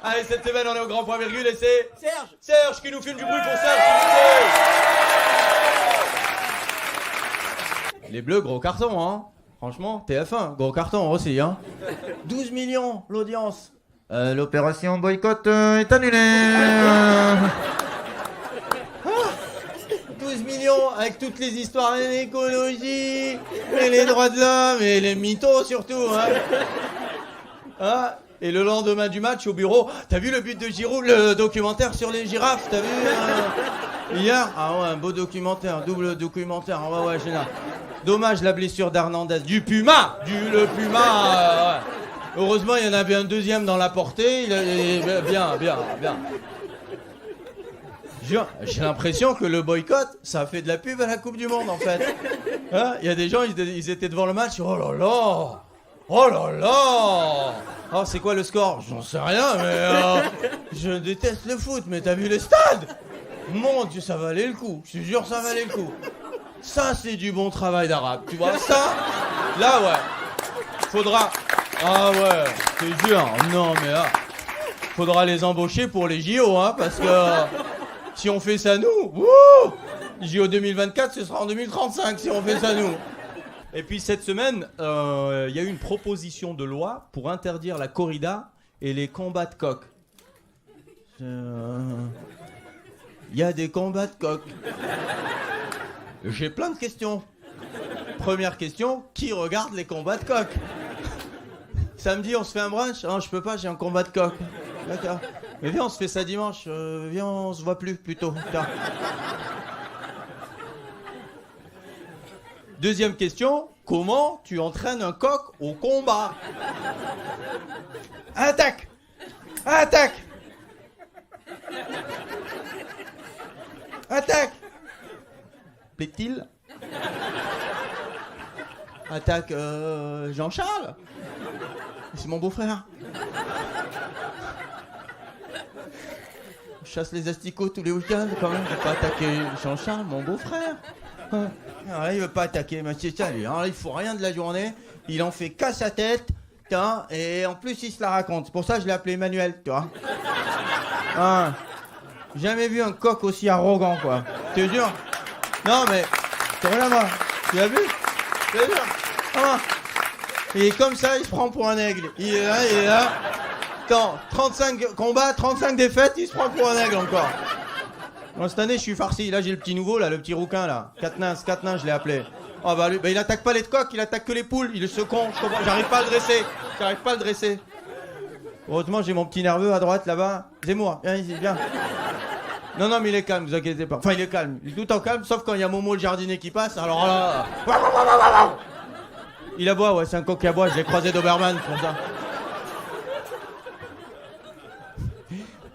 Allez, cette semaine, on est au grand point virgule et c'est... Serge. Serge qui nous filme du bruit pour Serge, s'il vous plaît. Les Bleus, gros carton, hein. Franchement, TF1, gros carton aussi, hein. 12 millions, l'audience. L'opération boycott est annulée. 12 millions avec toutes les histoires de l'écologie et les droits de l'homme et les mythos surtout, hein. Ah, et le lendemain du match au bureau, t'as vu le but de Giroud, le documentaire sur les girafes, t'as vu hier? Ah ouais, un beau documentaire, double documentaire, ouais, génial. Dommage la blessure d'Hernandez, du Puma, le Puma. Ouais. Heureusement, il y en avait un deuxième dans la portée, bien. J'ai l'impression que le boycott, ça a fait de la pub à la Coupe du Monde en fait. Hein, il y a des gens, ils étaient devant le match, oh là là. Oh, c'est quoi le score? J'en sais rien, mais je déteste le foot, mais t'as vu les stades? Mon Dieu, ça valait le coup, je te jure, ça valait le coup. Ça, c'est du bon travail d'arabe, tu vois, ça, là, ouais, faudra... Ah ouais, je te jure, non, mais faudra les embaucher pour les JO, hein, parce que si on fait ça nous, JO 2024, ce sera en 2035 si on fait ça nous. Et puis cette semaine, il y a eu une proposition de loi pour interdire la corrida et les combats de coqs. Il y a des combats de coqs. J'ai plein de questions. Première question, qui regarde les combats de coqs? Samedi, on se fait un brunch? Non, je peux pas, j'ai un combat de coqs. D'accord. Mais viens, on se fait ça dimanche. Viens, on se voit plus, plutôt. Tiens. Deuxième question, comment tu entraînes un coq au combat? Attaque! Attaque! Attaque! Plaît-il? Attaque Jean-Charles? C'est mon beau-frère. Je chasse les asticots tous les week-ends quand même. Je vais pas attaquer Jean-Charles, mon beau-frère. Alors là, il veut pas attaquer Monsieur Salut. Alors là, il faut rien de la journée. Il en fait qu'à sa tête. Et en plus, il se la raconte. C'est pour ça que je l'ai appelé Emmanuel, tu vois. Jamais vu un coq aussi arrogant, quoi. Je te jure. Non, mais... Tu vois là-bas. Tu l'as vu? Je te jure. Et comme ça, il se prend pour un aigle. Il est là. Attends, 35 combats, 35 défaites, il se prend pour un aigle encore. Bon, cette année, je suis farci. Là, j'ai le petit nouveau, là, le petit rouquin, là. Katnins, je l'ai appelé. Oh, bah, lui, il attaque pas les coqs, il attaque que les poules. Il est ce con, je comprends. J'arrive pas à le dresser. Heureusement, j'ai mon petit nerveux à droite, là-bas. Zemmour, viens ici, viens. Non, mais il est calme, vous inquiétez pas. Enfin, il est calme. Il est tout le temps calme, sauf quand il y a Momo le jardinier qui passe. Alors là... Il aboie, ouais, c'est un coq qui aboie. Je l'ai croisé Doberman, comme ça.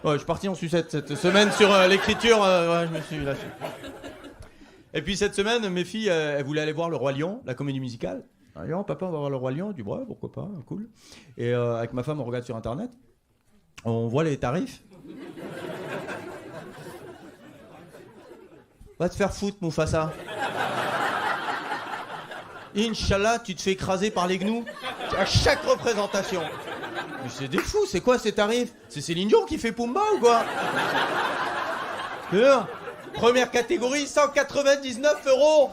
Ouais, je suis parti en sucette cette semaine sur l'écriture. Ouais, je me suis lâché. Et puis cette semaine, mes filles, elles voulaient aller voir Le Roi Lion, la comédie musicale. Alors, papa, on va voir Le Roi Lion. Du bois, pourquoi pas, cool. Et avec ma femme, on regarde sur Internet. On voit les tarifs. Va te faire foutre, Mufasa. Inch'Allah, tu te fais écraser par les gnous à chaque représentation. Mais c'est des fous, c'est quoi ces tarifs? C'est Céline Dion qui fait Pumba ou quoi? Première catégorie, 199 €.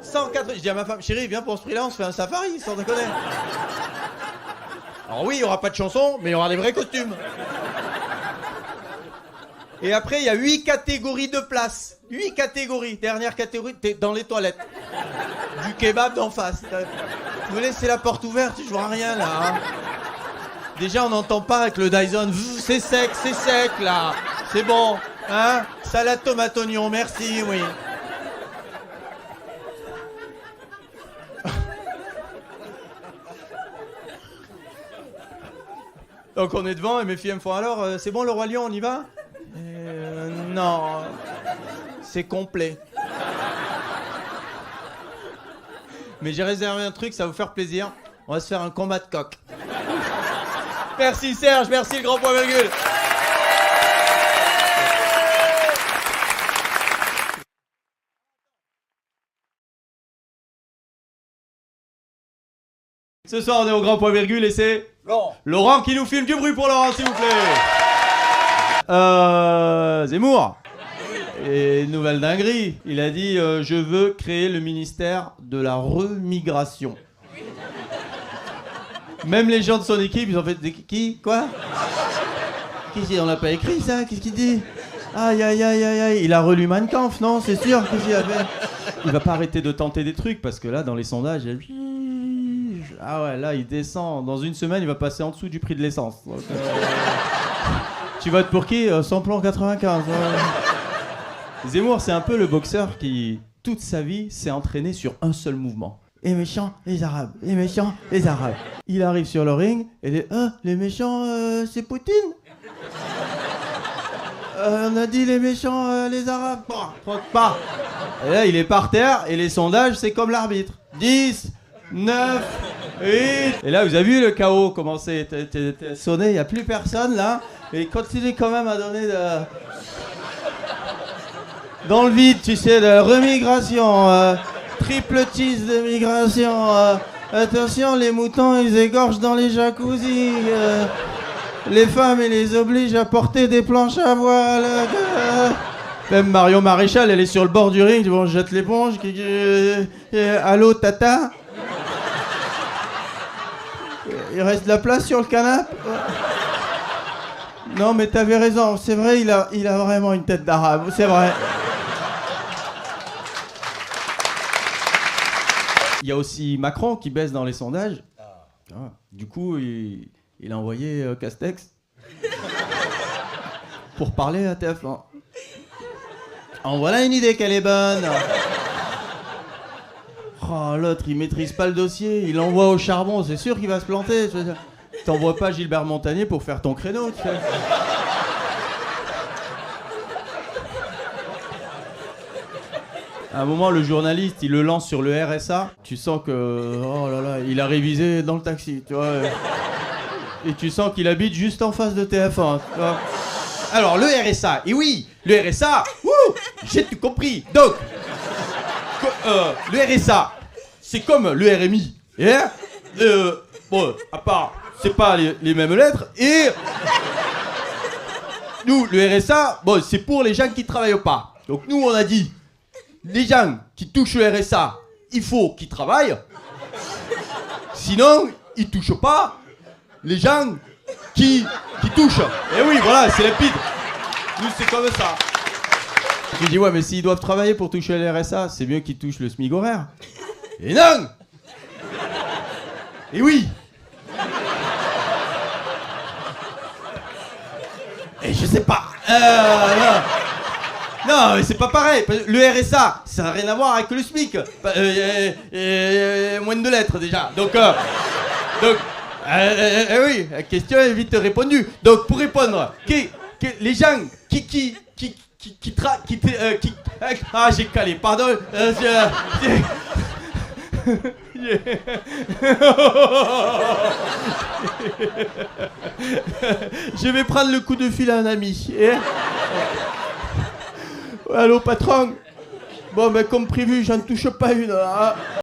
180. Je dis à ma femme, chérie, viens pour ce prix-là, on se fait un safari, sans déconner. Alors oui, il n'y aura pas de chansons, mais il y aura des vrais costumes. Et après, il y a 8 catégories de places. 8 catégories. Dernière catégorie, t'es dans les toilettes. Du kebab d'en face. Vous laissez la porte ouverte, je vois rien là. Hein. Déjà, on n'entend pas avec le Dyson. C'est sec, là. C'est bon. Hein? Salade tomate oignon, merci, oui. Donc on est devant et mes filles me font alors, c'est bon Le Roi Lion, on y va? Non, c'est complet. Mais j'ai réservé un truc, ça va vous faire plaisir. On va se faire un combat de coq. Merci Serge, merci le grand point virgule. Ce soir on est au grand point virgule et c'est Laurent qui nous filme. Du bruit pour Laurent s'il vous plaît. Zemmour. Et nouvelle dinguerie, il a dit je veux créer le ministère de la remigration. Même les gens de son équipe, ils ont fait qui? Quoi? On l'a pas écrit ça? Qu'est-ce qu'il dit? Aïe aïe aïe aïe aïe, il a relu Mein Kampf, non? C'est sûr, qu'est-ce qu'il a fait? Il va pas arrêter de tenter des trucs parce que là, dans les sondages, ah ouais, là, il descend. Dans une semaine, il va passer en dessous du prix de l'essence. Donc, tu votes pour qui? Samplon 95. Zemmour, c'est un peu le boxeur qui, toute sa vie, s'est entraîné sur un seul mouvement. Les méchants, les Arabes. Les méchants, les Arabes. Il arrive sur le ring et les méchants, c'est Poutine. On a dit les méchants, les Arabes. Troque pas. Et là, il est par terre et les sondages, c'est comme l'arbitre. 10, 9, 8. Et là, vous avez vu le chaos commencer. T'es sonné, il n'y a plus personne là. Et il continue quand même à donner dans le vide, tu sais, de la remigration. Triple cheese de migration. Attention, les moutons, ils égorgent dans les jacuzzis. Les femmes, ils les obligent à porter des planches à voile. Même Marion Maréchal, elle est sur le bord du ring. Bon, je jette l'éponge. Allô, tata? Il reste de la place sur le canapé? Non, mais t'avais raison. C'est vrai, il a vraiment une tête d'arabe. C'est vrai. Il y a aussi Macron qui baisse dans les sondages. Du coup, il a envoyé Castex pour parler à TF1. En voilà une idée qu'elle est bonne. Oh, l'autre, il maîtrise pas le dossier. Il l'envoie au charbon. C'est sûr qu'il va se planter. T'envoies pas Gilbert Montagnier pour faire ton créneau, tu sais. À un moment, le journaliste, il le lance sur le RSA. Tu sens que, oh là là, il a révisé dans le taxi, tu vois. Et tu sens qu'il habite juste en face de TF1, tu vois. Alors, le RSA, et oui, le RSA, j'ai tout compris. Donc, le RSA, c'est comme le RMI. Bon, à part, c'est pas les mêmes lettres. Et nous, le RSA, bon, c'est pour les gens qui travaillent pas. Donc, nous, on a dit, les gens qui touchent le RSA, il faut qu'ils travaillent. Sinon, ils touchent pas les gens qui touchent. Et oui, voilà, c'est limpide. Nous, c'est comme ça. Je dis, ouais, mais s'ils doivent travailler pour toucher le RSA, c'est mieux qu'ils touchent le SMIC horaire. Et non! Et oui! Et je sais pas. Non, mais c'est pas pareil. Le RSA, ça n'a rien à voir avec le SMIC. Moins de 2 lettres déjà. Donc, oui, la question est vite répondue. Donc, pour répondre, les gens ah, j'ai calé, pardon. Je vais prendre le coup de fil à un ami. Allô, patron? Bon, ben, comme prévu, j'en touche pas une. Hein.